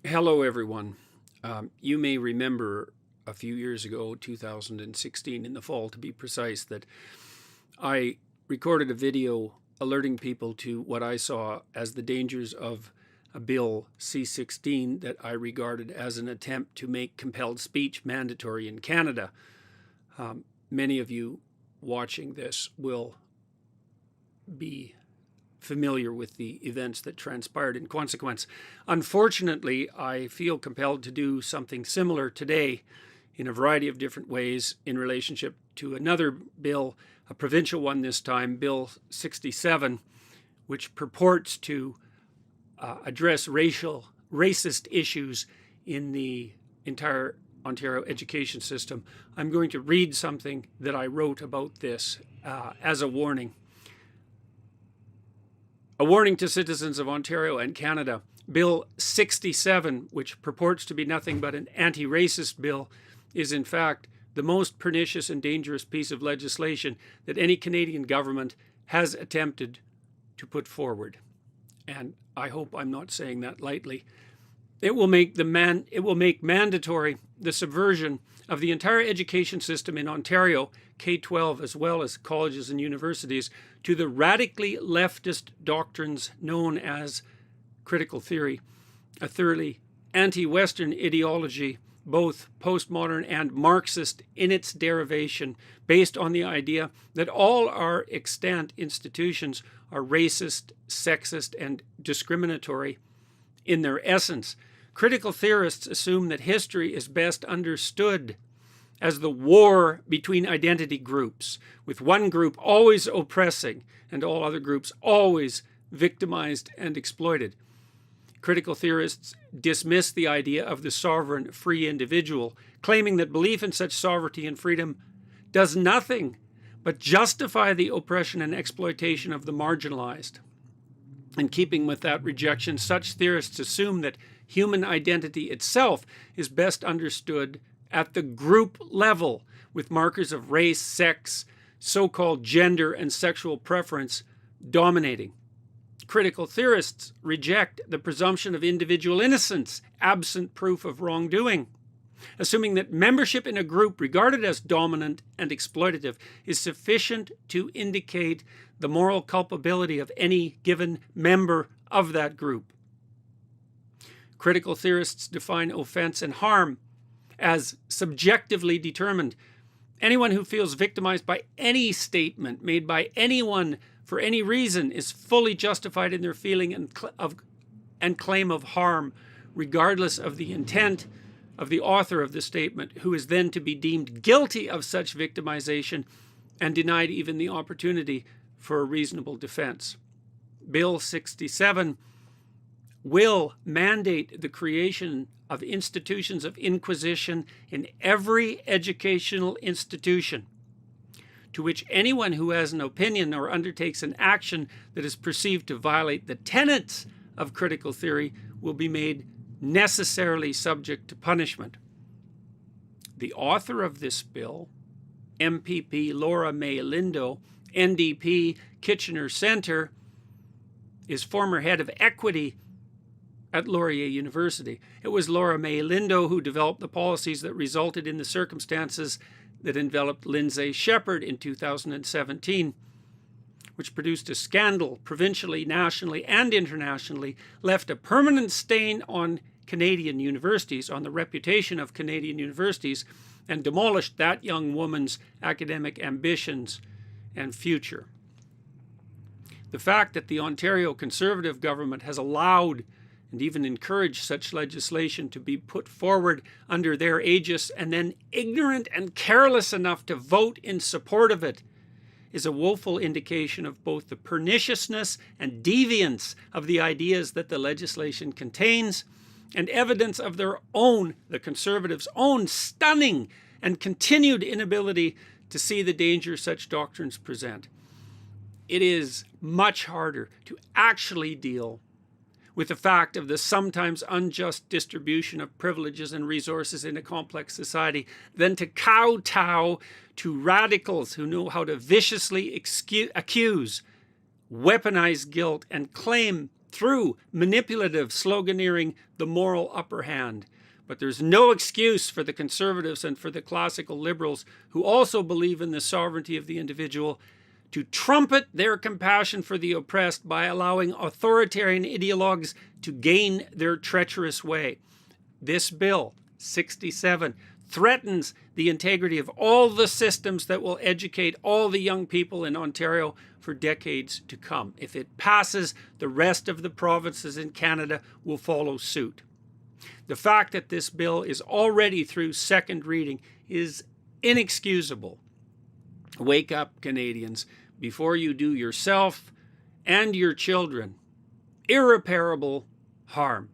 Hello, everyone. You may remember a few years ago, 2016 in the fall to be precise, that I recorded a video alerting people to what I saw as the dangers of a bill C-16 that I regarded as an attempt to make compelled speech mandatory in Canada. Many of you watching this will be familiar with the events that transpired in consequence. Unfortunately, I feel compelled to do something similar today in a variety of different ways in relationship to another bill, a provincial one this time, Bill 67, which purports to address racist issues in the entire Ontario education system. I'm going to read something that I wrote about this as a warning. A warning to citizens of Ontario and Canada. Bill 67, which purports to be nothing but an anti-racist bill, is in fact the most pernicious and dangerous piece of legislation that any Canadian government has attempted to put forward. And I hope I'm not saying that lightly. It will make mandatory the subversion of the entire education system in Ontario, K-12 as well as colleges and universities, to the radically leftist doctrines known as critical theory, a thoroughly anti-Western ideology, both postmodern and Marxist in its derivation, based on the idea that all our extant institutions are racist, sexist, and discriminatory in their essence. Critical theorists assume that history is best understood as the war between identity groups, with one group always oppressing and all other groups always victimized and exploited. Critical theorists dismiss the idea of the sovereign, free individual, claiming that belief in such sovereignty and freedom does nothing but justify the oppression and exploitation of the marginalized. In keeping with that rejection, such theorists assume that human identity itself is best understood at the group level, with markers of race, sex, so-called gender, and sexual preference dominating. Critical theorists reject the presumption of individual innocence, absent proof of wrongdoing, assuming that membership in a group regarded as dominant and exploitative is sufficient to indicate the moral culpability of any given member of that group. Critical theorists define offense and harm as subjectively determined. Anyone who feels victimized by any statement made by anyone for any reason is fully justified in their feeling and claim of harm, regardless of the intent of the author of the statement, who is then to be deemed guilty of such victimization and denied even the opportunity for a reasonable defense. Bill 67 will mandate the creation of institutions of inquisition in every educational institution, to which anyone who has an opinion or undertakes an action that is perceived to violate the tenets of critical theory will be made necessarily subject to punishment. The author of this bill, MPP Laura May Lindo, NDP, Kitchener Centre, is former head of equity at Laurier University. It was Laura May Lindo who developed the policies that resulted in the circumstances that enveloped Lindsay Shepherd in 2017, which produced a scandal provincially, nationally, and internationally, left a permanent stain on Canadian universities, on the reputation of Canadian universities, and demolished that young woman's academic ambitions and future. The fact that the Ontario Conservative government has allowed and even encouraged such legislation to be put forward under their aegis, and then ignorant and careless enough to vote in support of it, is a woeful indication of both the perniciousness and deviance of the ideas that the legislation contains, and evidence of their own, the Conservatives' own, stunning and continued inability to see the danger such doctrines present. It is much harder to actually deal with the fact of the sometimes unjust distribution of privileges and resources in a complex society than to kowtow to radicals who know how to viciously accuse, weaponize guilt, and claim through manipulative sloganeering the moral upper hand. But there's no excuse for the conservatives and for the classical liberals, who also believe in the sovereignty of the individual, to trumpet their compassion for the oppressed by allowing authoritarian ideologues to gain their treacherous way. This bill, 67, threatens the integrity of all the systems that will educate all the young people in Ontario for decades to come. If it passes, the rest of the provinces in Canada will follow suit. The fact that this bill is already through second reading is inexcusable. Wake up, Canadians, before you do yourself and your children irreparable harm.